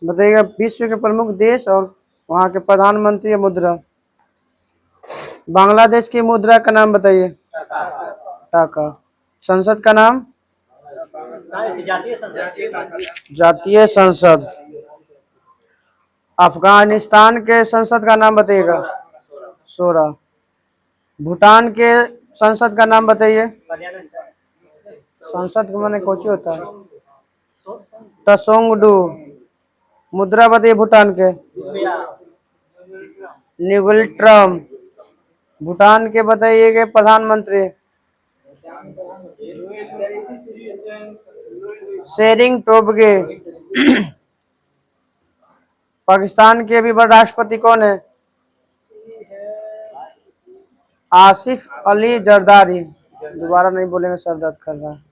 बताइएगा विश्व के प्रमुख देश और वहाँ के प्रधानमंत्री या मुद्रा। बांग्लादेश की मुद्रा का नाम बताइए। टाका। संसद का नाम। जातीय संसद। अफगानिस्तान के संसद का नाम बताइएगा। 16। भूटान के संसद का नाम बताइए। संसद का माने कोची होता है। तसोंगडू। मुद्रा बताइए भूटान के। निगुल्ट्रम। भूटान के बताइए प्रधानमंत्री। शेरिंग टोबगे। पाकिस्तान के अभी बड़ा राष्ट्रपति कौन है। आसिफ अली जरदारी। दोबारा नहीं बोलेंगे सर दर्द कर रहा है।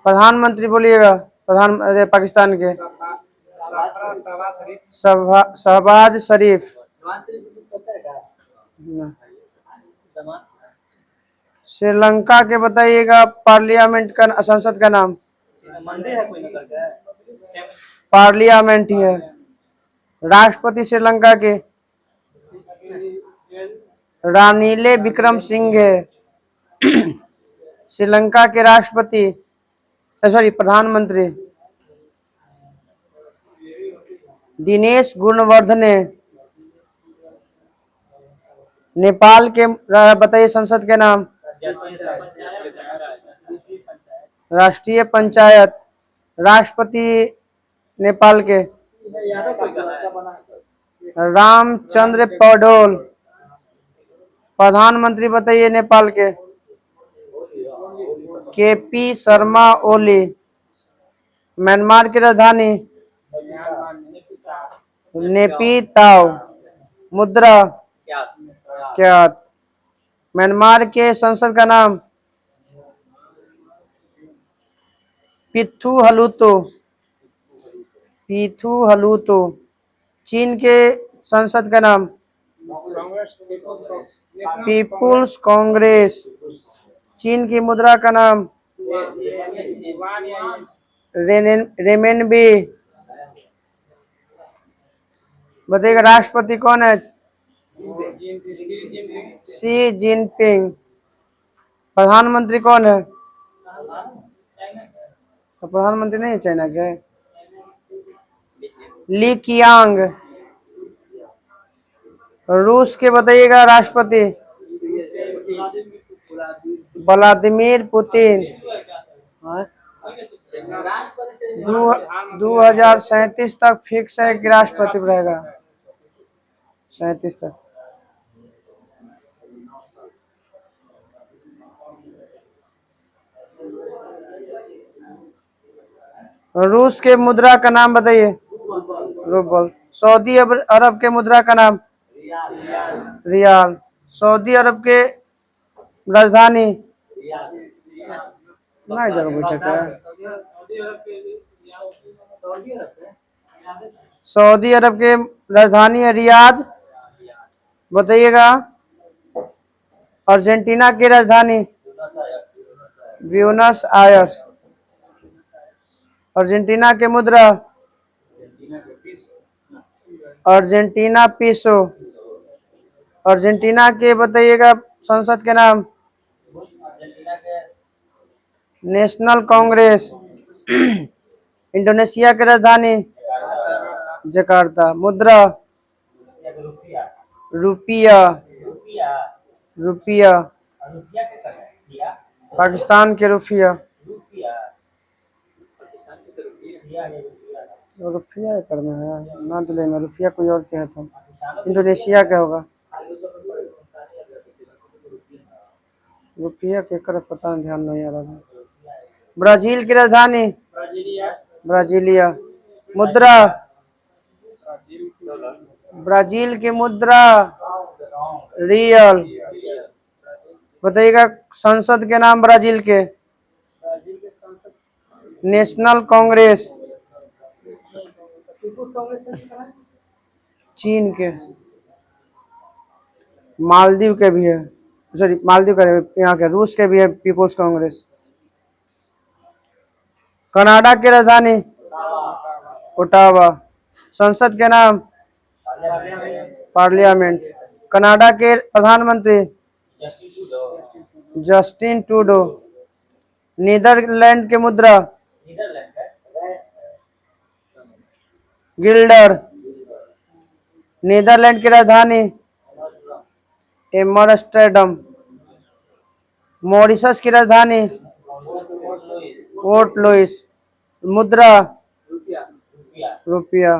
प्रधानमंत्री बोलिएगा। पाकिस्तान के। शहबाज शरीफ। श्रीलंका के बताइएगा पार्लियामेंट का संसद का नाम। पार्लियामेंट ही है। राष्ट्रपति श्रीलंका के रानीले विक्रम सिंघे। श्रीलंका के राष्ट्रपति सॉरी प्रधानमंत्री दिनेश गुणवर्धने। नेपाल के बताइए संसद के नाम। राष्ट्रीय पंचायत। राष्ट्रपति नेपाल के रामचंद्र पौडेल। प्रधानमंत्री बताइए नेपाल के केपी शर्मा ओली। म्यांमार की राजधानी नेपिताव। मुद्रा क्यात। म्यांमार के संसद का नाम पिथु हलूतो। पीथू हलूतो। चीन के संसद का नाम पीपुल्स कांग्रेस। चीन की मुद्रा का नाम रेमेनबी। बताइएगा राष्ट्रपति कौन है। Xi Jinping. प्रधानमंत्री कौन है। तो प्रधानमंत्री नहीं है चाइना के। ली कियांग। रूस के बताइएगा राष्ट्रपति व्लादिमीर पुतिन। 2037 तक फिक्स है कि राष्ट्रपति रहेगा। 37 तक। रूस के मुद्रा का नाम बताइए। रूबल। सऊदी अरब के मुद्रा का नाम रियाल। सऊदी अरब के राजधानी नहीं जगह बैठक है। सऊदी अरब के राजधानी है रियाद। बताइएगा अर्जेंटीना की राजधानी ब्यूनस आयर्स। अर्जेंटीना के मुद्रा अर्जेंटीना पीसो। अर्जेंटीना के बताइएगा संसद के नाम नेशनल कांग्रेस। इंडोनेशिया की राजधानी जकार्ता। मुद्रा रुपया। रुपया। पाकिस्तान के रुपया। रुपया करना है ना तो लेना। रुपया कोई और क्या है तो इंडोनेशिया का होगा। रुपया के कर पता ध्यान नहीं आ रहा। ब्राजील की राजधानी ब्राजीलिया। मुद्रा ब्राजील की मुद्रा रियल। बताइएगा संसद के नाम ब्राजील के नेशनल कांग्रेस। चीन के मालदीव के भी है। सॉरी मालदीव का यहाँ के रूस के भी है पीपुल्स कांग्रेस। कनाडा की राजधानी ओटावा। संसद के नाम पार्लियामेंट। कनाडा के प्रधानमंत्री जस्टिन ट्रूडो। नीदरलैंड की मुद्रा गिल्डर। नीदरलैंड की राजधानी एम्स्टर्डम। मॉरिशस की राजधानी पोर्ट लुइस। मुद्रा रुपया।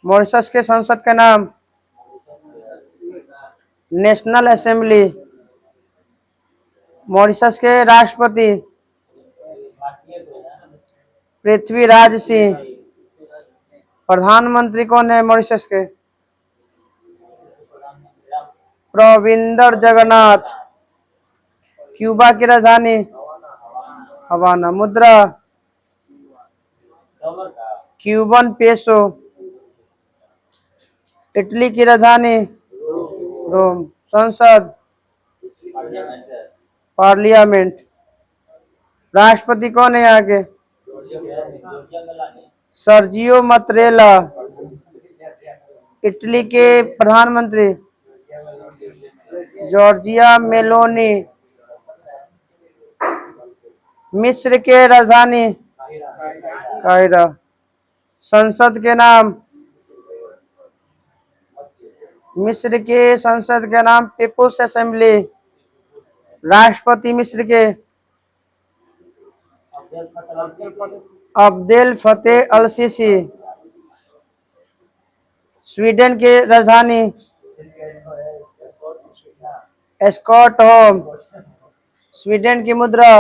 मॉरिशस के संसद का नाम नेशनल असेंबली। मॉरिशस के राष्ट्रपति पृथ्वीराज सिंह। प्रधानमंत्री कौन है मॉरिशस के? प्रविंदर जगन्नाथ। क्यूबा की राजधानी हवाना। मुद्रा क्यूबन पेसो। इटली की राजधानी रोम। संसद पार्लियामेंट। राष्ट्रपति कौन है यहाँ के? सर्जियो मतरेला। इटली के प्रधानमंत्री जॉर्जिया मेलोनी। मिस्र के राजधानी कायरा। संसद के नाम मिस्र के संसद का नाम पीपुल्स असेंबली। राष्ट्रपति मिस्र के अब्देल फतेह अल सीसी। स्वीडन की राजधानी स्टॉकहोम। स्वीडन की मुद्रा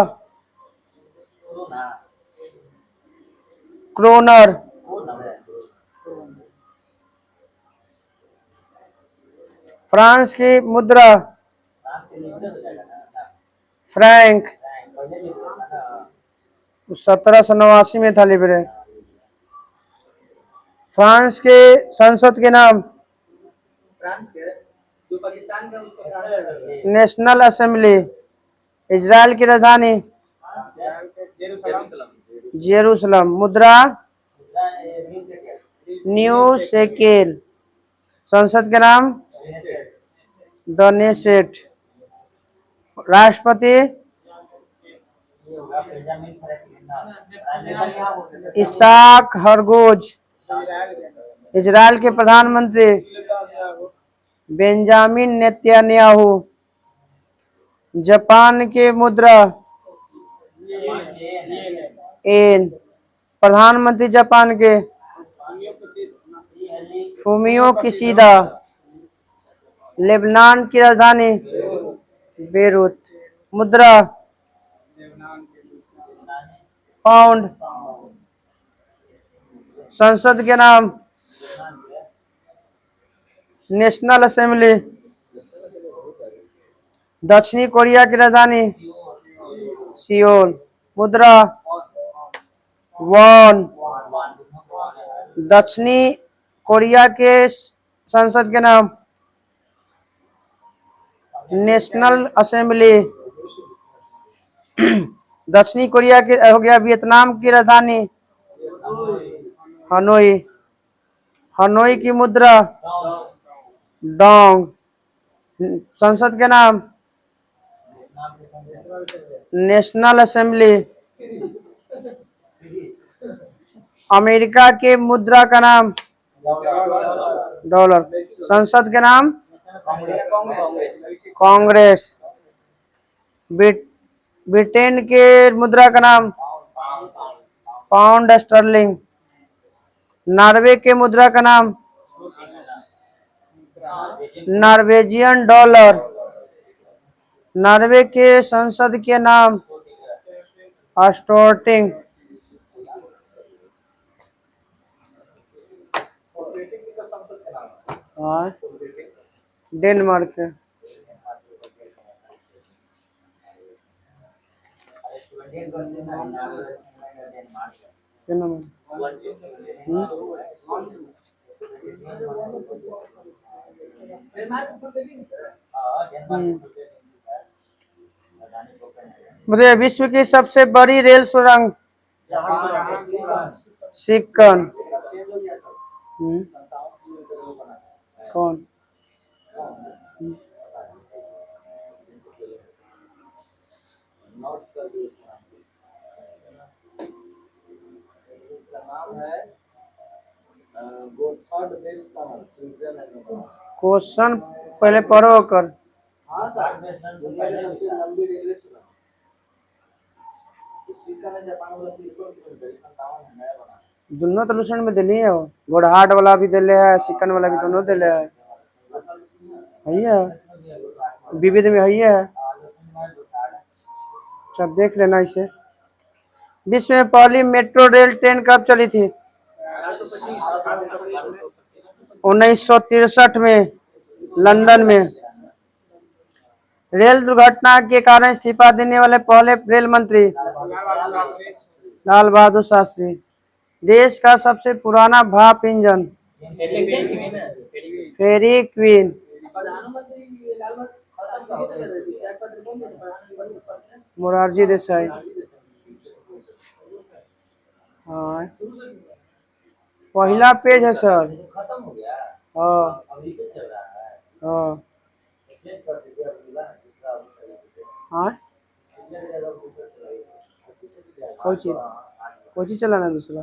क्रोनर। फ्रांस की मुद्रा फ्रैंक। 1789 में था लिबरे। फ्रांस के संसद के नाम नेशनल असेंबली। इजराइल की राजधानी जेरूसलम। मुद्रा न्यू शेकेल। संसद के नाम दनेसेट। राष्ट्रपति इसाक हरगोज। इजराइल के प्रधानमंत्री बेंजामिन नेतन्याहू। जापान के मुद्रा एन। प्रधानमंत्री जापान के फूमियो किशिदा। लेबनान की राजधानी बेरूत। मुद्रा पाउंड। संसद के नाम नेशनल असेंबली। दक्षिणी कोरिया की राजधानी सियोल। मुद्रा वॉन। दक्षिणी कोरिया के संसद के नाम नेशनल असेंबली। दक्षिणी कोरिया के हो गया। वियतनाम की राजधानी हनोई। हनोई की मुद्रा डोंग। संसद के नाम नेशनल असेंबली। अमेरिका के मुद्रा का नाम डॉलर। संसद के नाम कांग्रेस। ब्रिटेन के मुद्रा का नाम पाउंड स्टर्लिंग। नॉर्वे के मुद्रा का नाम नॉर्वेजियन डॉलर। नॉर्वे के संसद के नाम स्टोर्टिंग। डेनमार्क के मुझे विश्व की सबसे बड़ी रेल सुरंग सिक्कन। हम्म, कौन? हम्म, क्वेश्चन पहले पढ़ो कर। दोनों सोल्यूशन में दिली है, गोड हार्ड वाला भी दिले है, चिकन वाला भी दोनों दिले है विविध में है। सब देख लेना इसे। विश्व में पहली मेट्रो रेल ट्रेन कब चली थी? 1963 में लंदन में। रेल दुर्घटना के कारण इस्तीफा देने वाले पहले रेल मंत्री लाल बहादुर शास्त्री। देश का सबसे पुराना भाप इंजन फेरी क्वीन। मोरारजी देसाई। हाँ पहला पेज है सर। हाँ हाँ हाँ कोची चलाना दूसरा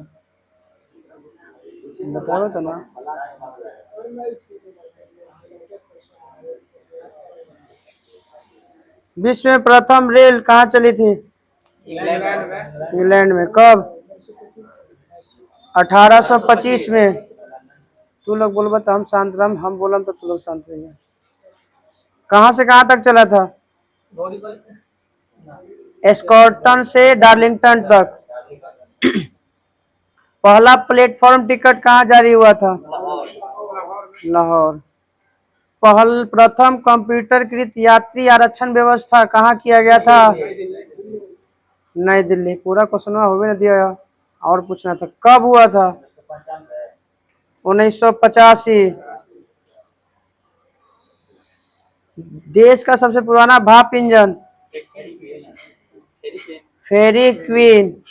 बताओ तो ना। विश्व में प्रथम रेल कहाँ चली थी? इंग्लैंड में। कब? 1825 में। तू लोग बोलबा तो हम शांत रह, हम बोलम तो तू लोग शांत रहिए। कहाँ से कहाँ तक चला था? स्कॉटन से डार्लिंगटन तक। पहला प्लेटफॉर्म टिकट कहाँ जारी हुआ था? लाहौर। प्रथम कंप्यूटरकृत यात्री आरक्षण व्यवस्था कहाँ किया गया था? नई दिल्ली। पूरा क्वेश्चन हो भी नहीं दिया, और पूछना था। कब हुआ था? 1985। देश का सबसे पुराना भाप इंजन फेरी क्वीन।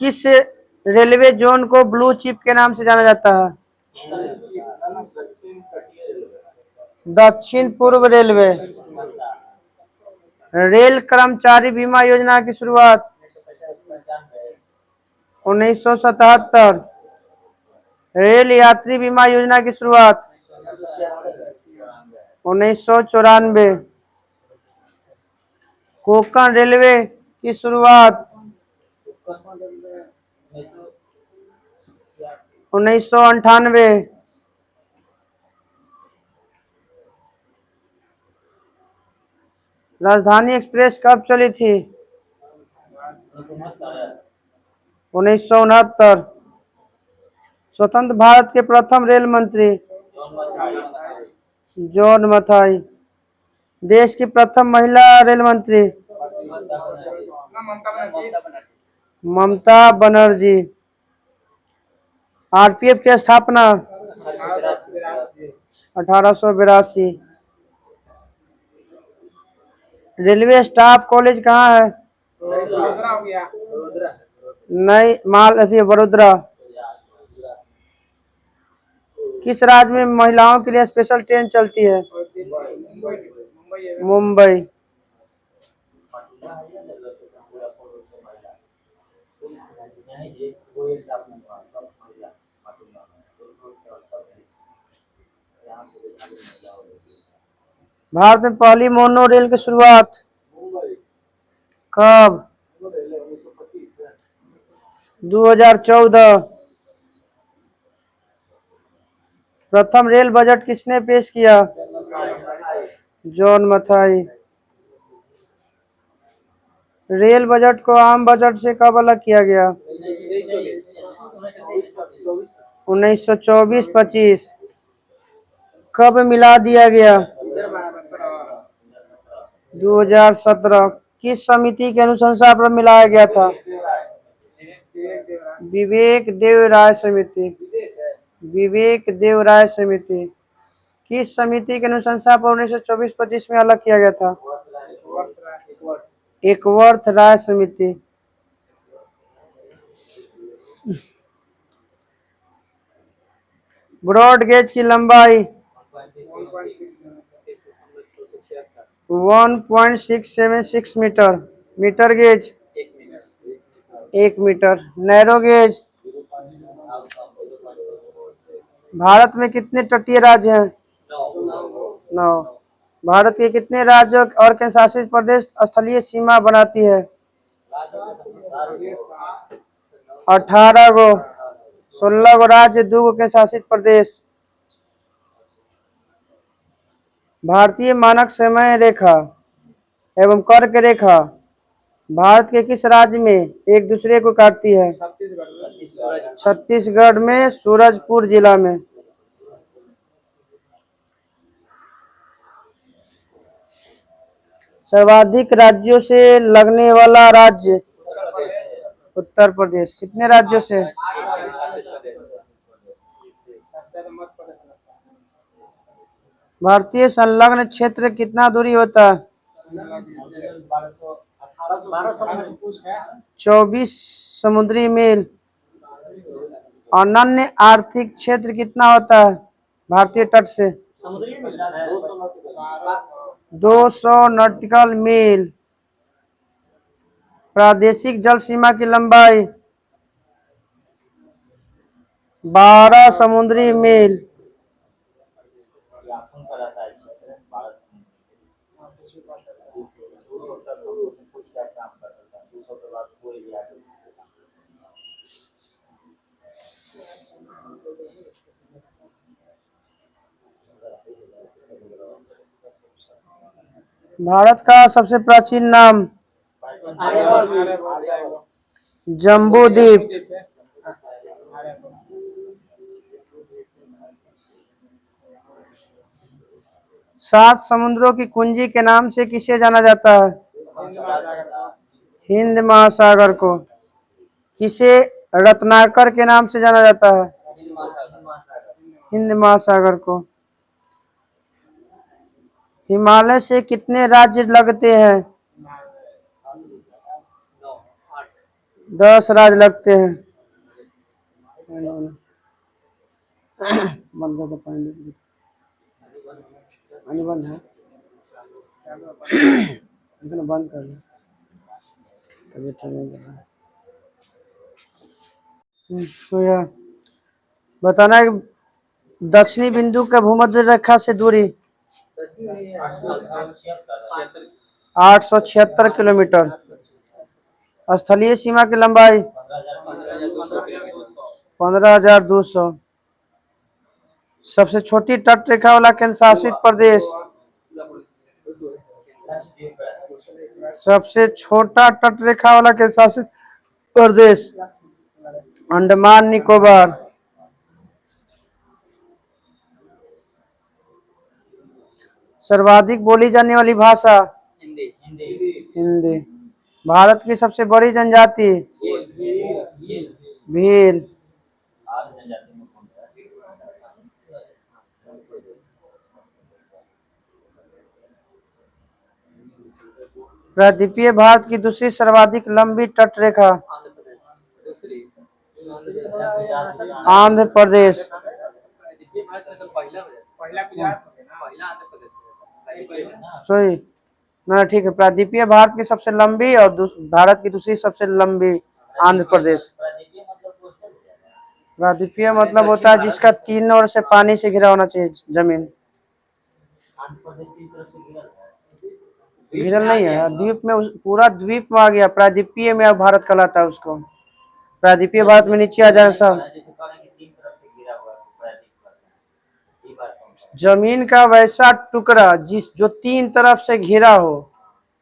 किस रेलवे जोन को ब्लू चिप के नाम से जाना जाता है? दक्षिण पूर्व रेलवे। रेल कर्मचारी बीमा योजना की शुरुआत 1977। रेल यात्री बीमा योजना की शुरुआत 1994। कोंकण रेलवे की शुरुआत 1998। राजधानी एक्सप्रेस कब चली थी? 1969। स्वतंत्र भारत के प्रथम रेल मंत्री जॉन मथाई। देश की प्रथम महिला रेल मंत्री ममता बनर्जी। आरपीएफ की स्थापना 1882। रेलवे स्टाफ कॉलेज कहाँ है? नहीं माल वडोदरा। किस राज्य में महिलाओं के लिए स्पेशल ट्रेन चलती है? मुंबई। भारत में पहली मोनो रेल की शुरुआत कब? 2014। प्रथम रेल बजट किसने पेश किया? जॉन मथाई। रेल बजट को आम बजट से कब अलग किया गया? 1924-25। कब मिला दिया गया? 2017। किस समिति की अनुशंसा पर मिलाया गया था? विवेक देव राय समिति। विवेक देव राय समिति। किस समिति की अनुशंसा पर 1924-25 में अलग किया गया था? एकवर्थ राय समिति। ब्रॉड गेज की लंबाई 1.676 metre. Metre gauge 1 metre. Narrow gauge. Bharat में कितने तटीय राज्य हैं? 9। भारत के कितने राज्य और केंद्र शासित प्रदेश स्थलीय सीमा बनाती है? 18 गो। 16 गो राज्य, 2 गो केंद्र शासित प्रदेश। भारतीय मानक समय रेखा एवं कर्क रेखा भारत के किस राज्य में एक दूसरे को काटती है? छत्तीसगढ़ में सूरजपुर जिला में। सर्वाधिक राज्यों से लगने वाला राज्य? उत्तर प्रदेश। कितने राज्यों से? भारतीय संलग्न क्षेत्र कितना दूरी होता है? 24 समुद्री मील। अनन्य आर्थिक क्षेत्र कितना होता है भारतीय तट से? 200 नॉटिकल मील। प्रादेशिक जल सीमा की लंबाई? 12 समुद्री मील। भारत का सबसे प्राचीन नाम? जम्बू द्वीप। सात समुद्रों की कुंजी के नाम से किसे जाना जाता है? हिंद महासागर को। किसे रत्नाकर के नाम से जाना जाता है? हिंद महासागर को। हिमालय से कितने राज्य लगते हैं? 10 राज्य लगते हैं। बंद कर दो, पानी बंद है। बंद कर दो, तबीयत ठीक नहीं लग रहा है। तो यह बताना है दक्षिणी बिंदु के भूमध्य रेखा से दूरी? 876 किलोमीटर। स्थलीय सीमा की लंबाई? 15,200। सबसे छोटी तट रेखा वाला केंद्र शासित प्रदेश? सबसे छोटा तट रेखा वाला केंद्र शासित प्रदेश? अंडमान निकोबार। सर्वाधिक बोली जाने वाली भाषा? हिंदी। भारत की सबसे बड़ी जनजाति? भील। प्रायद्वीपीय भारत की दूसरी सर्वाधिक लंबी तट रेखा? आंध्र प्रदेश। सही ना, ठीक है। प्रायद्वीपीय भारत की सबसे लंबी और भारत की दूसरी सबसे लंबी आंध्र प्रदेश। प्रायद्वीपीय मतलब होता है जिसका 3 ओर से पानी से घिरा होना चाहिए जमीन। घिरल नहीं है, द्वीप में पूरा द्वीप में आ गया, प्रायद्वीपीय में भारत कहलाता है उसको। प्रायद्वीपीय भारत में नीचे आ जाए सब। जमीन का वैसा टुकड़ा जो 3 तरफ से घिरा हो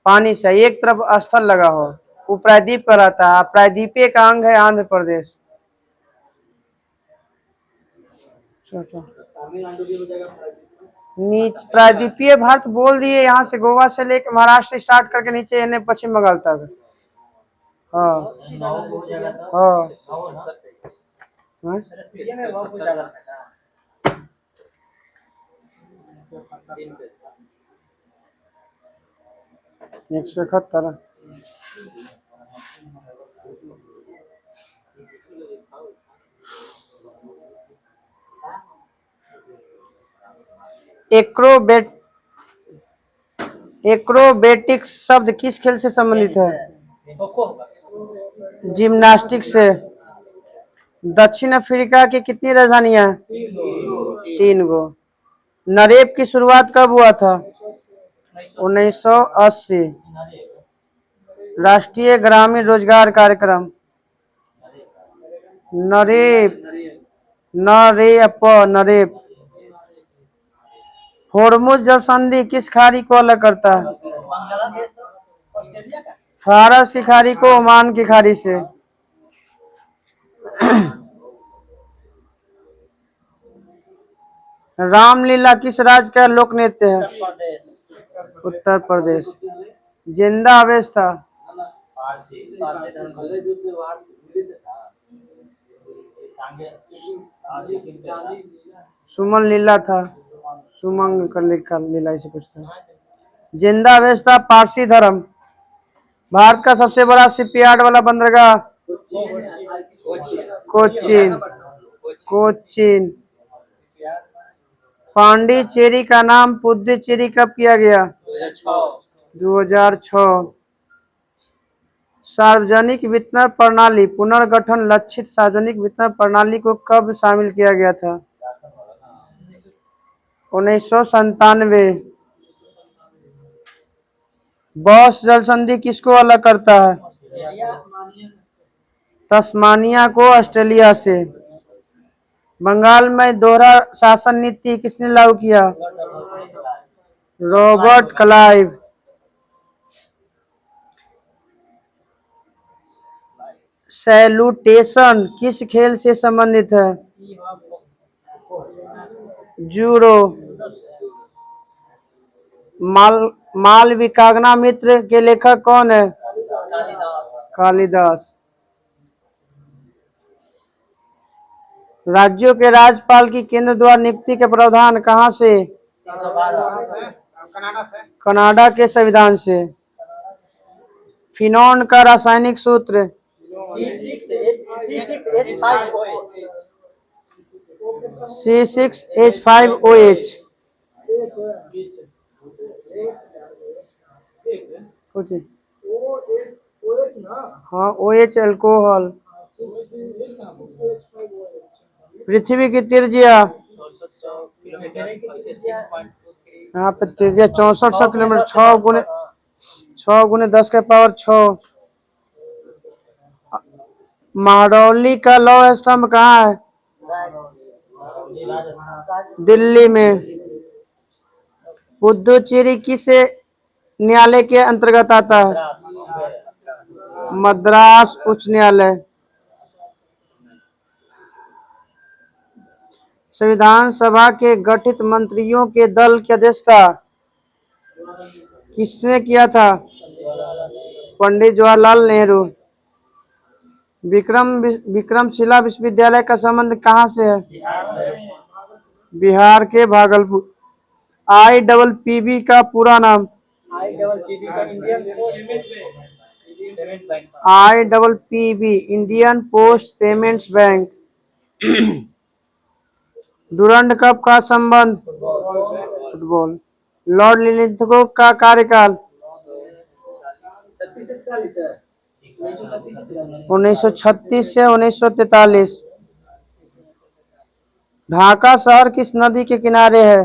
पानी से, एक तरफ स्थल लगा हो, वो प्रायद्वीप कहलाता है। प्रायद्वीपीय का अंग है आंध्र प्रदेश। नीचे प्रायद्वीपीय भारत बोल दिए, यहाँ से गोवा से लेकर महाराष्ट्र स्टार्ट करके नीचे यानी पश्चिम बंगाल तक। हाँ हाँ। 171। एक्रोबेट एक्रोबेटिक्स शब्द किस खेल से संबंधित है? जिम्नास्टिक्स से। दक्षिण अफ्रीका की कितनी राजधानियां? 3 गो। नरेप की शुरुआत कब हुआ था? 1980। राष्ट्रीय ग्रामीण रोजगार कार्यक्रम। नरेप नरेप। होर्मुज जल संधि किस खाड़ी को अलग करता है? फारस की खाड़ी को ओमान की खाड़ी से। रामलीला किस राज्य का लोक नृत्य है? उत्तर प्रदेश। जिंदा अवस्था। सुमन लीला था। सुमंग का लीला से पूछता है। जिंदा अवस्था पारसी धर्म। भारत का सबसे बड़ा शिपयार्ड वाला बंदरगाह? कोचीन। पांडिचेरी का नाम पुदुचेरी कब किया गया? 2006। सार्वजनिक वितरण प्रणाली पुनर्गठन लक्षित सार्वजनिक वितरण प्रणाली को कब शामिल किया गया था? 1997। बॉस जल संधि किसको अलग करता है? तस्मानिया को ऑस्ट्रेलिया से। बंगाल में दोहरा शासन नीति किसने लागू किया? Robert Clive. सैल्यूटेशन किस खेल से संबंधित है? जूडो। मालविकाग्नि मित्र के लेखक कौन है? कालिदास। राज्यों के राज्यपाल की केंद्र द्वारा नियुक्ति के प्रावधान कहाँ से? कनाडा के संविधान से। फिनॉन का रासायनिक सूत्र? C6H5OH। हाँ OH अल्कोहल। पृथ्वी की त्रिज्या? यहाँ पे त्रिज्या 6400 किलोमीटर। 6 × 10⁻⁶। महरौली का लौह स्तंभ कहाँ है? दिल्ली में। पुदुचेरी किस न्यायालय के अंतर्गत आता है? मद्रास उच्च न्यायालय। संविधान सभा के गठित मंत्रियों के दल की अध्यक्षता किसने किया था? पंडित जवाहरलाल नेहरू। विक्रमशिला विश्वविद्यालय का संबंध कहाँ से है? बिहार के भागलपुर। IPPB का पूरा नाम? IPPB Indian post payments bank. Durand cup का संबंध? फुटबॉल। लॉर्ड लिलिथगो का कार्यकाल? 1936 से 1943। ढाका शहर किस नदी के किनारे है?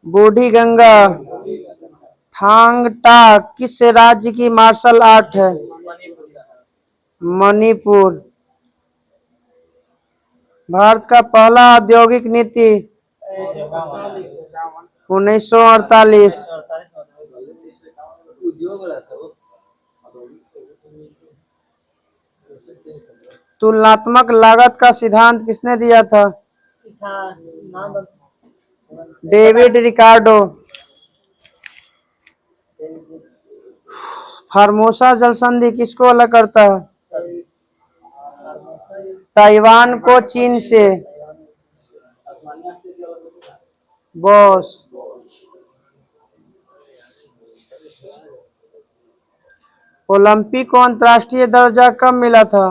बूढ़ी गंगा। थांग टा किस राज्य की मार्शल आर्ट है? मणिपुर। भारत का पहला औद्योगिक नीति? 1948। तुलनात्मक लागत का सिद्धांत किसने दिया था? David Ricardo. फार्मोसा जल संधि किसको अलग करता है? ताइवान को चीन से। बॉस। ओलंपिक को अंतर्राष्ट्रीय दर्जा कब मिला था?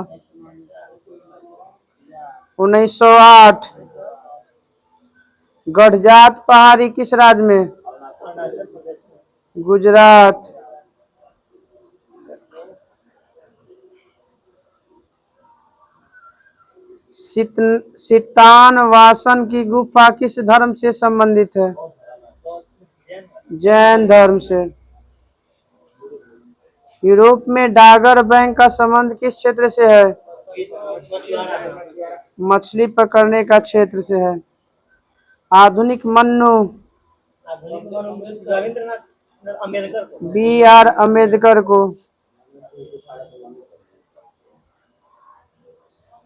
1908। गढ़जात पहाड़ी किस राज्य में? गुजरात। सितानवासन की गुफा किस धर्म से संबंधित है? जैन धर्म से। यूरोप में डागर बैंक का संबंध किस क्षेत्र से है? मछली पकड़ने का क्षेत्र से है। आधुनिक मन्नू B.R. अम्बेडकर को।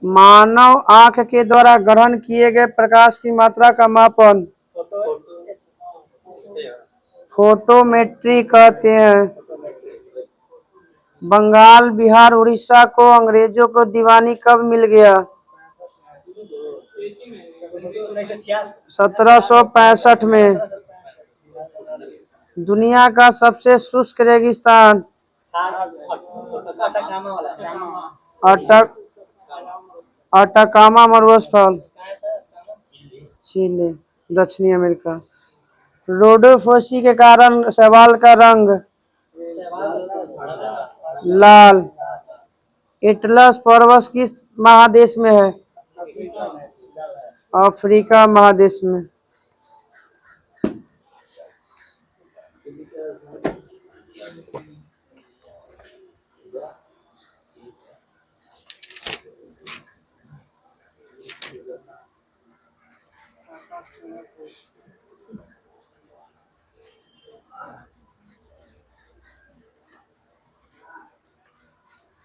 मानव आंख के द्वारा ग्रहण किए गए प्रकाश की मात्रा का मापन फोटोमेट्री कहते हैं। बंगाल, बिहार, उड़ीसा को अंग्रेजों को दीवानी कब मिल गया? 1765 में। दुनिया का सबसे शुष्क रेगिस्तान? अटाकामा मरुस्थल, चिली, दक्षिणी अमेरिका। रोडोफोसी के कारण शैवाल का रंग लाल। एटलस पर्वत किस महादेश में है? अफ्रीका महादेश में।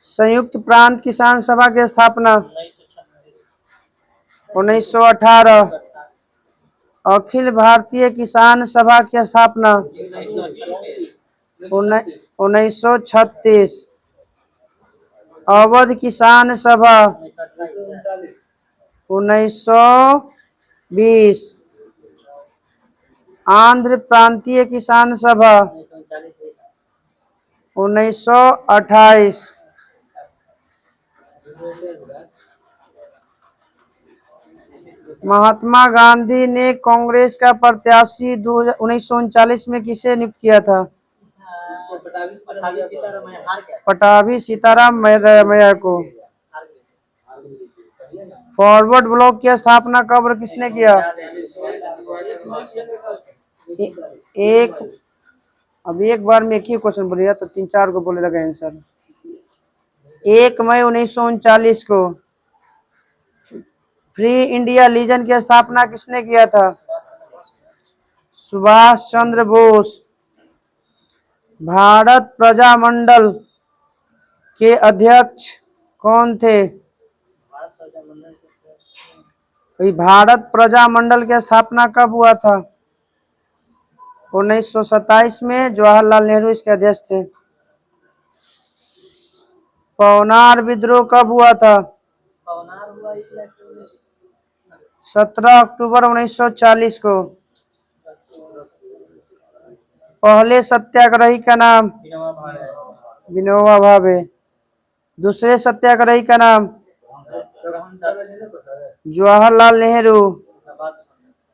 संयुक्त प्रांत किसान सभा की स्थापना 1918। अखिल भारतीय किसान सभा की स्थापना 1936। अवध किसान सभा 1920। आंध्र प्रांतीय किसान सभा 1928। महात्मा गांधी ने कांग्रेस का प्रत्याशी 1939 में किसे नियुक्त किया था? पटाभी सीताराम मैया को। फॉरवर्ड ब्लॉक की स्थापना कब और किसने किया? एक बार में एक ही क्वेश्चन बोलिए तो 3-4 को बोले लगे आंसर। 1 मई 1939 को। फ्री इंडिया लीजन की स्थापना किसने किया था? सुभाष चंद्र बोस। भारत प्रजामंडल के अध्यक्ष कौन थे? भारत प्रजामंडल की स्थापना कब हुआ था? 1927 में। जवाहरलाल नेहरू इसके अध्यक्ष थे। पवनार विद्रोह कब हुआ था? 17 अक्टूबर 1940 को। पहले सत्याग्रही का नाम? विनोबा भावे। दूसरे सत्याग्रही का नाम? जवाहरलाल नेहरू।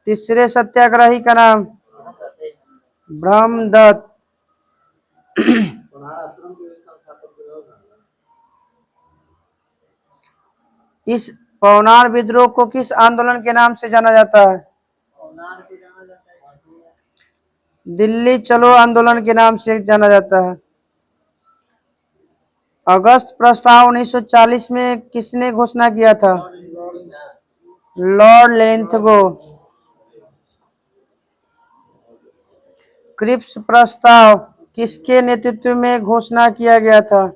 तीसरे सत्याग्रही का नाम? ब्रह्मदत्त। इस पवनार विद्रोह को किस आंदोलन के नाम से जाना जाता है? दिल्ली चलो आंदोलन के नाम से जाना जाता है। अगस्त प्रस्ताव 1940 में किसने घोषणा किया था? लॉर्ड लेंथगो। क्रिप्स प्रस्ताव किसके नेतृत्व में घोषणा किया गया था?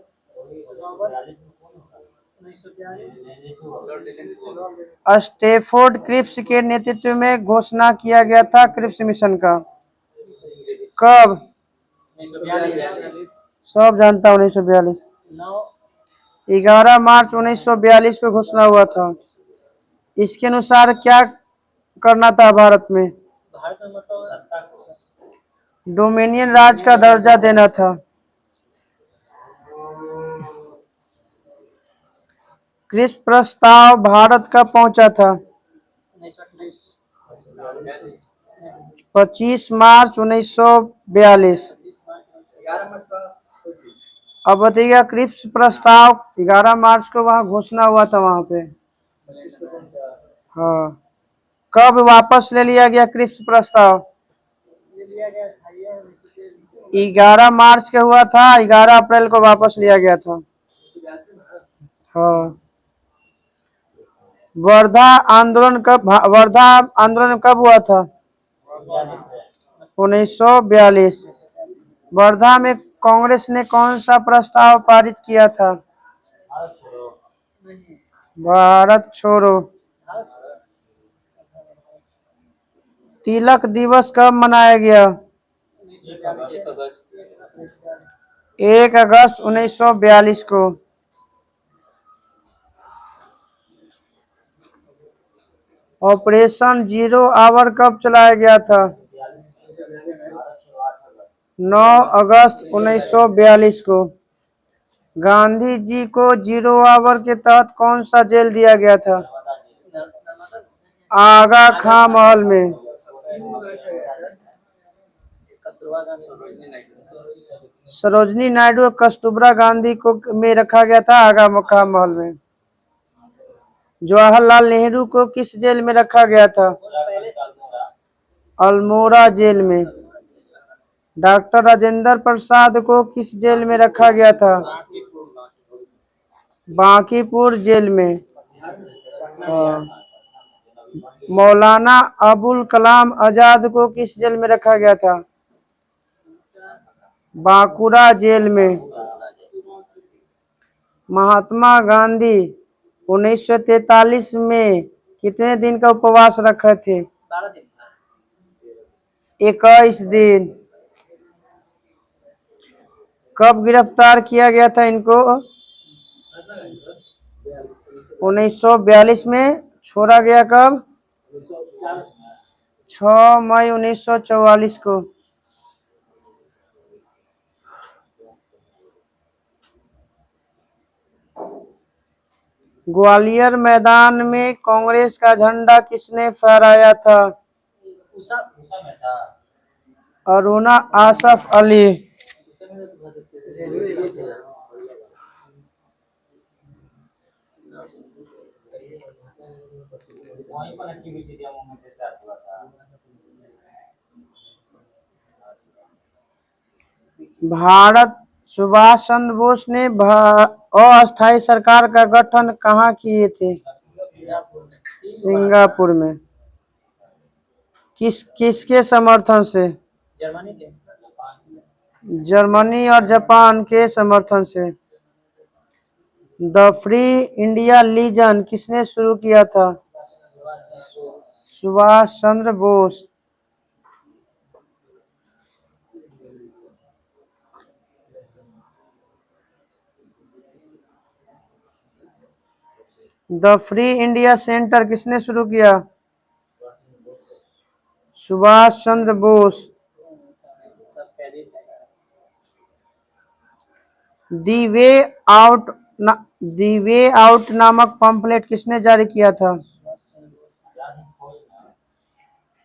स्टैफोर्ड क्रिप्स के नेतृत्व में घोषणा किया गया था क्रिप्स मिशन का। कब? सब जानता 1942। 11 मार्च 1942 को घोषणा हुआ था। इसके अनुसार क्या करना था भारत में? डोमिनियन राज का दर्जा देना था। क्रिप्स प्रस्ताव भारत कब पहुंचा था? 25 मार्च 1942। अब बताइएगा क्रिप्स प्रस्ताव 11 मार्च को वहां घोषणा हुआ था वहां पे। हाँ, कब वापस ले लिया गया क्रिप्स प्रस्ताव? 11 मार्च के हुआ था, 11 अप्रैल को वापस लिया गया था। हाँ। वर्धा आंदोलन कब हुआ था? 1942। वर्धा में कांग्रेस ने कौन सा प्रस्ताव पारित किया था? भारत छोड़ो। तिलक दिवस कब मनाया गया? 1 अगस्त 1942 को। ऑपरेशन जीरो आवर कब चलाया गया था? 9 अगस्त 1942 को। गांधी जी को जीरो आवर के तहत कौन सा जेल दिया गया था? आगा खां महल में। सरोजनी नायडू और कस्तूरबा गांधी को में रखा गया था आगा खां महल में। जवाहरलाल नेहरू को किस जेल में रखा गया था? अल्मोड़ा जेल में। डॉक्टर राजेंद्र प्रसाद को किस जेल में रखा गया था? बांकीपुर जेल में। मौलाना अबुल कलाम आजाद को किस जेल में रखा गया था? बांकुड़ा जेल में। महात्मा गांधी 1943 में कितने दिन का उपवास रखे थे? 21 दिन। कब गिरफ्तार किया गया था इनको? 1942 में। छोड़ा गया कब? 6 मई 1944 को। ग्वालियर मैदान में कांग्रेस का झंडा किसने फहराया था? अरुणा आसफ अली। भारत सुभाष चंद्र बोस ने अस्थायी सरकार का गठन कहाँ किए थे? सिंगापुर में। किसके समर्थन से? जर्मनी और जापान के समर्थन से। द फ्री इंडिया लीजन किसने शुरू किया था? Subhash Chandra Bose. The Free India Centre किसने शुरू किया? Subhash Chandra Bose. The way out नामक पंफलेट किसने जारी किया था?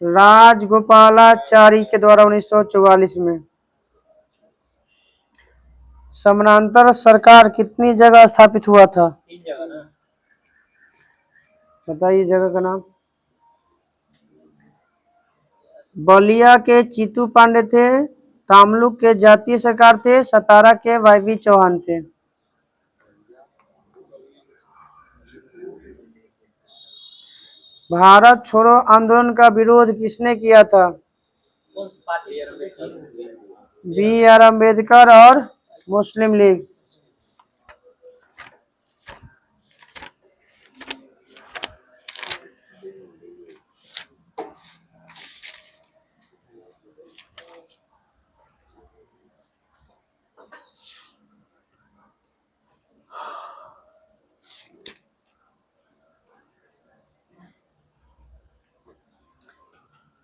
राजगोपालाचारी के द्वारा 1944 में। समानांतर सरकार कितनी जगह स्थापित हुआ था? 3 जगह ना। बताइए जगह का नाम। बलिया के चीतू पांडे थे, तामलुक के जातीय सरकार थे, सतारा के वाईबी चौहान थे। भारत छोड़ो आंदोलन का विरोध किसने किया था? कौन सी पार्टी? बी आर अम्बेडकर और मुस्लिम लीग।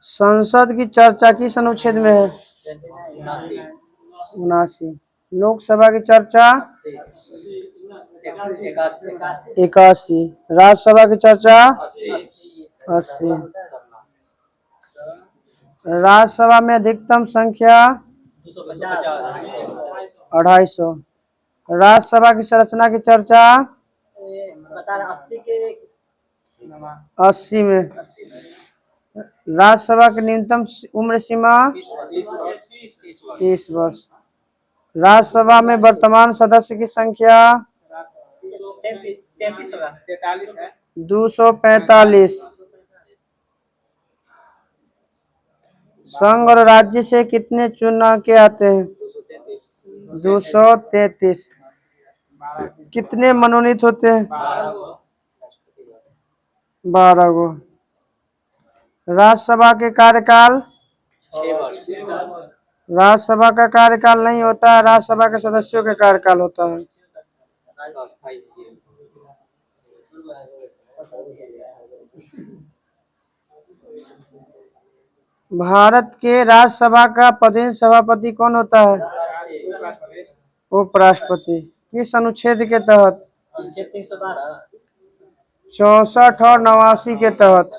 संसद की चर्चा किस अनुच्छेद में है? 79। लोकसभा की चर्चा 81। राज्यसभा की चर्चा 80। राज्यसभा में अधिकतम संख्या 250। 250। राज्यसभा की संरचना की चर्चा बता रहा 80 के 80 में। राज्यसभा की न्यूनतम उम्र सीमा 30 वर्ष। राज्यसभा में वर्तमान सदस्य की संख्या 33 होगा 43 है 245। संघ और राज्य से कितने चुनाव के आते हैं? 233। कितने मनोनीत होते हैं? 12 गो। राज्यसभा के कार्यकाल 6 वर्ष। राज्यसभा का कार्यकाल नहीं होता है, राज्यसभा के सदस्यों का कार्यकाल होता है। भारत के राज्यसभा का प्रधान सभापति कौन होता है? उपराष्ट्रपति। किस अनुच्छेद के तहत? 312 64 और 89 के तहत।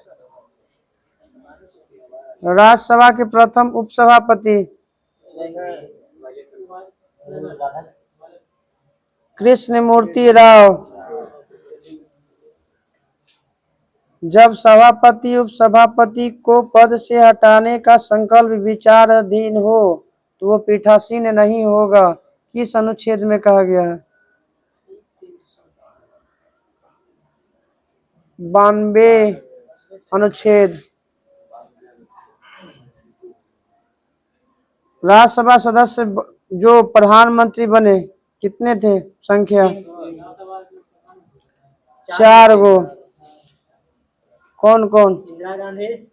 राज्यसभा के प्रथम उपसभापति कृष्णमूर्ति राव। जब सभापति उपसभापति को पद से हटाने का संकल्प विचाराधीन हो तो वो पीठासीन नहीं होगा, किस अनुच्छेद में कहा गया है? 92 अनुच्छेद। राज्यसभा सदस्य जो प्रधानमंत्री बने कितने थे? संख्या 4 गो। कौन कौन? इंदिरा गांधी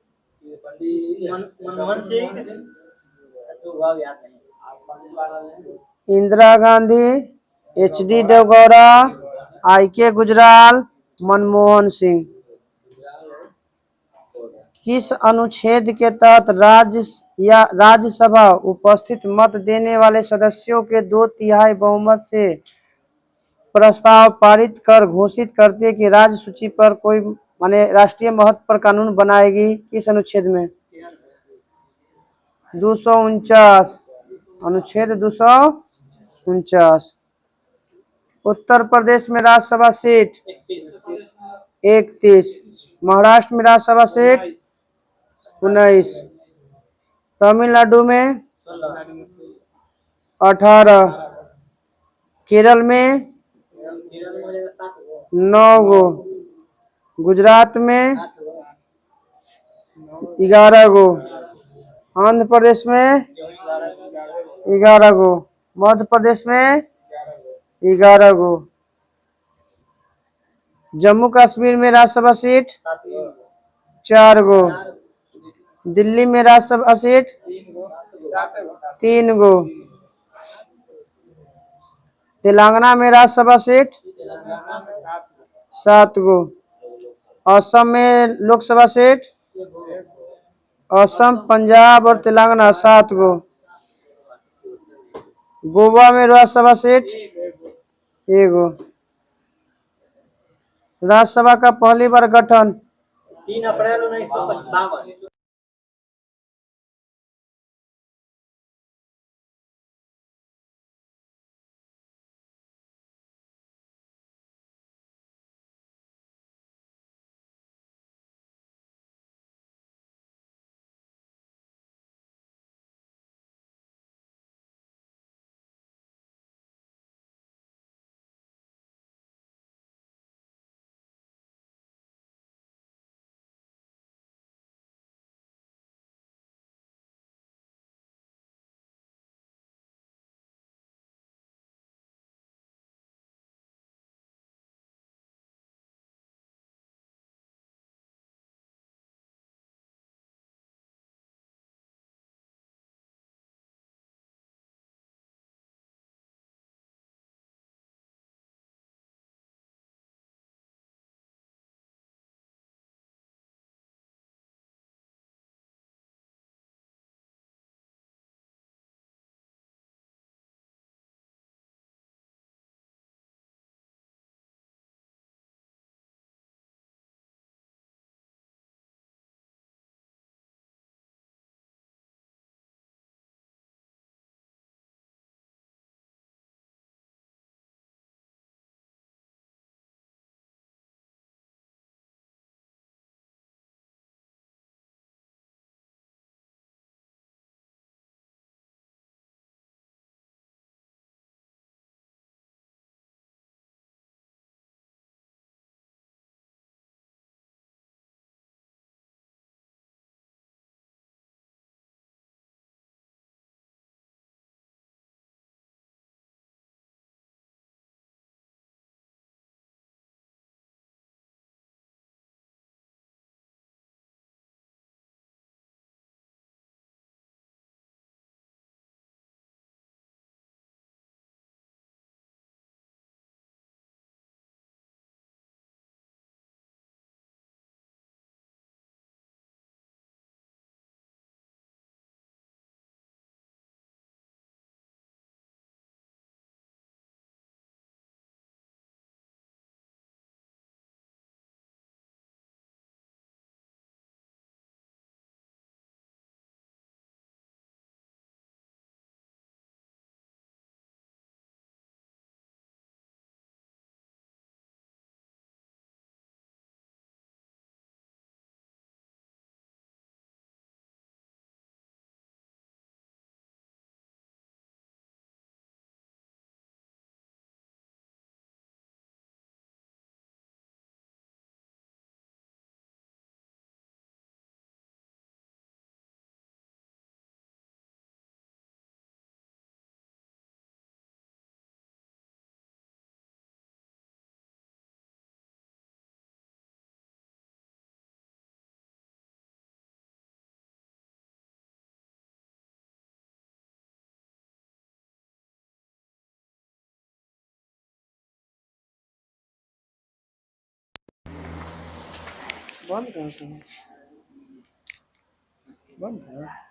मनमोहन सिंह तो हुआ याद नहीं। Indira Gandhi, HD Deve Gowda, IK Gujral, Manmohan Singh. किस अनुच्छेद के तहत राज्यसभा उपस्थित मत देने वाले सदस्यों के 2/3 बहुमत से प्रस्ताव पारित कर घोषित करते कि राज्य सूची पर कोई माने राष्ट्रीय महत्व पर कानून बनाएगी? किस अनुच्छेद में? 249। अनुच्छेद 249। उत्तर प्रदेश में राज्यसभा सीट 31। महाराष्ट्र में राज्यसभा सीट 19। तमिलनाडु में 18। केरल में 9 गो। गुजरात में 11 गो। आंध्र प्रदेश में 11 गो। मध्य प्रदेश में 11 गो। जम्मू कश्मीर में राज्यसभा सीट 4 गो। दिल्ली में राज्यसभा सीट 3 गो। तेलंगाना में राज्यसभा सीट 7 गो। असम में लोकसभा सीट असम, पंजाब और तेलंगाना 7 गो। गोवा में राज्यसभा सीट 1 गो। राज्यसभा का पहली बार गठन 3 अप्रैल 1952। बंद कहाँ से है? बंद है